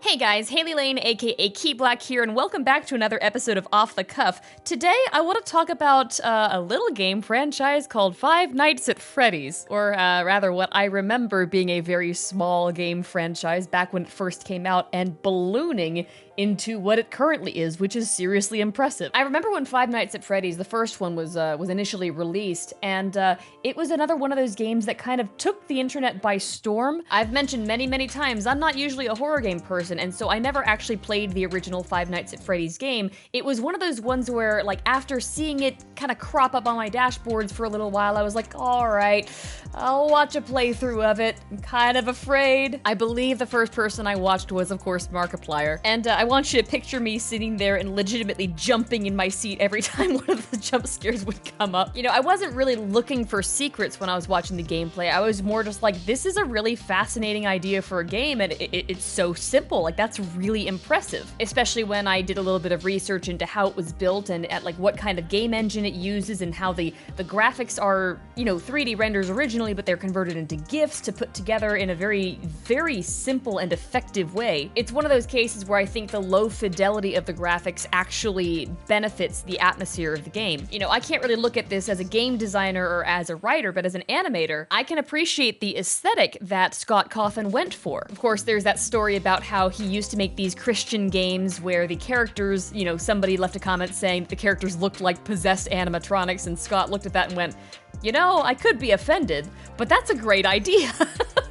Hey guys, Hailey Lain, aka Key Black here, and welcome back to another episode of Off the Cuff. Today, I want to talk about a little game franchise called Five Nights at Freddy's, or rather what I remember being a very small game franchise back when it first came out and ballooning into what it currently is, which is seriously impressive. I remember when Five Nights at Freddy's, the first one, was initially released, and it was another one of those games that kind of took the internet by storm. I've mentioned many times, I'm not usually a horror game person, and so I never actually played the original Five Nights at Freddy's game. It was one of those ones where, like, after seeing it kind of crop up on my dashboards for a little while, I was like, alright, I'll watch a playthrough of it. I'm kind of afraid. I believe the first person I watched was, of course, Markiplier, and I want you to picture me sitting there and legitimately jumping in my seat every time one of the jump scares would come up. You know, I wasn't really looking for secrets when I was watching the gameplay. I was more just like, this is a really fascinating idea for a game, and it's so simple. Like, that's really impressive. Especially when I did a little bit of research into how it was built and at like what kind of game engine it uses and how the graphics are, you know, 3D renders originally, but they're converted into GIFs to put together in a very simple and effective way. It's one of those cases where I think the low fidelity of the graphics actually benefits the atmosphere of the game. You know, I can't really look at this as a game designer or as a writer, but as an animator, I can appreciate the aesthetic that Scott Cawthon went for. Of course, there's that story about how he used to make these Christian games where the characters, you know, somebody left a comment saying that the characters looked like possessed animatronics, and Scott looked at that and went, you know, I could be offended, but that's a great idea.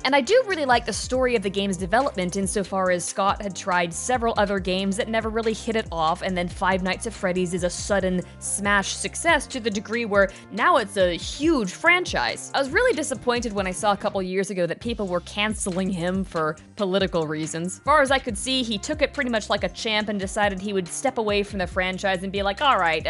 And I do really like the story of the game's development insofar as Scott had tried several other games that never really hit it off, and then Five Nights at Freddy's is a sudden smash success to the degree where now it's a huge franchise. I was really disappointed when I saw a couple years ago that people were canceling him for political reasons. As far as I could see, he took it pretty much like a champ and decided he would step away from the franchise and be like, alright,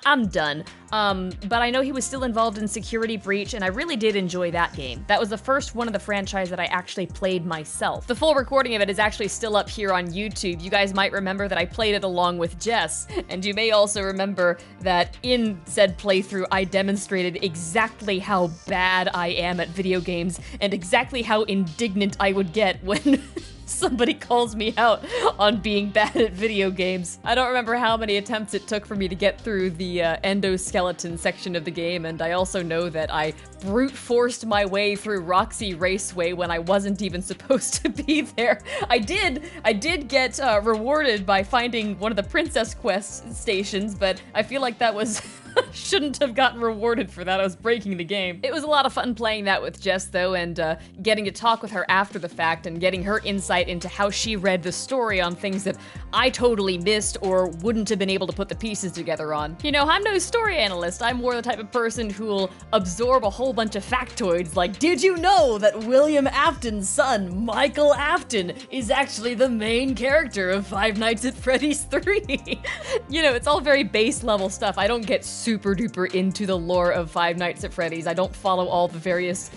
I'm done. But I know he was still involved in Security Breach, and I really did enjoy that game. That was the first one of the franchise that I actually played myself. The full recording of it is actually still up here on YouTube. You guys might remember that I played it along with Jess, and you may also remember that in said playthrough, I demonstrated exactly how bad I am at video games, and exactly how indignant I would get when somebody calls me out on being bad at video games. I don't remember how many attempts it took for me to get through the endoskeleton section of the game, and I also know that I brute forced my way through Roxy Raceway when I wasn't even supposed to be there. I did get rewarded by finding one of the Princess Quest stations, but I feel like that was shouldn't have gotten rewarded for that. I was breaking the game. It was a lot of fun playing that with Jess, though, and getting to talk with her after the fact and getting her insight into how she read the story on things that I totally missed or wouldn't have been able to put the pieces together on. You know, I'm no story analyst. I'm more the type of person who'll absorb a whole bunch of factoids like, did you know that William Afton's son, Michael Afton, is actually the main character of Five Nights at Freddy's 3? You know, it's all very base level stuff. I don't get super duper into the lore of Five Nights at Freddy's. I don't follow all the various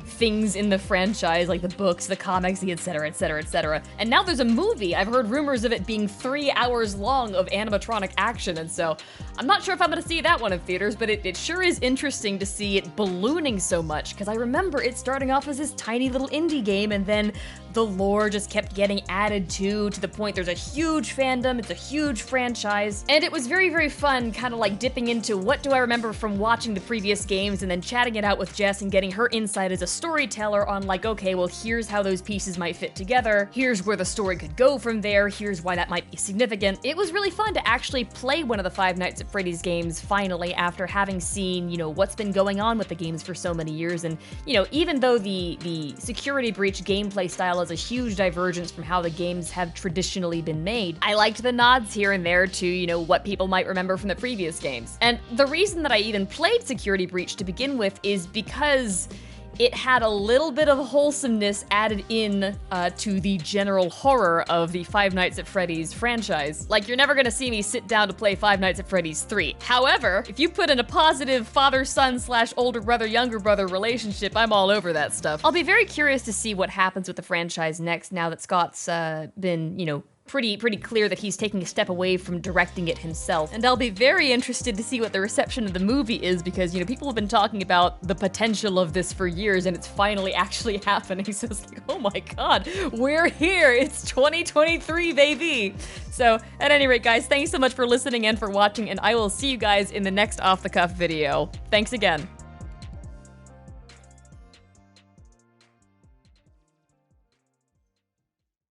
things in the franchise, like the books, the comics, the etc. And now there's a movie. I've heard rumors of it being 3 hours long of animatronic action, and so I'm not sure if I'm gonna see that one in theaters, but it sure is interesting to see it ballooning so much, because I remember it starting off as this tiny little indie game, and then the lore just kept getting added to the point there's a huge fandom, it's a huge franchise, and it was very fun kind of like dipping into what do I remember from watching the previous games and then chatting it out with Jess and getting her insight as a storyteller on like, okay, well, here's how those pieces might fit together, here's where the story could go from there, here's why that might be significant. It was really fun to actually play one of the Five Nights at Freddy's games finally after having seen, you know, what's been going on with the games for so many years, and, you know, even though the Security Breach gameplay style is a huge divergence from how the games have traditionally been made, I liked the nods here and there to, you know, what people might remember from the previous games. And the reason that I even played Security Breach to begin with is because it had a little bit of wholesomeness added in to the general horror of the Five Nights at Freddy's franchise. Like, you're never gonna see me sit down to play Five Nights at Freddy's 3. However, if you put in a positive father-son / older brother-younger brother relationship, I'm all over that stuff. I'll be very curious to see what happens with the franchise next now that Scott's been, you know, pretty clear that he's taking a step away from directing it himself. And I'll be very interested to see what the reception of the movie is because, you know, people have been talking about the potential of this for years and it's finally actually happening. So it's like, oh my god, we're here. It's 2023, baby. So at any rate, guys, thanks so much for listening and for watching, and I will see you guys in the next Off the Cuff video. Thanks again.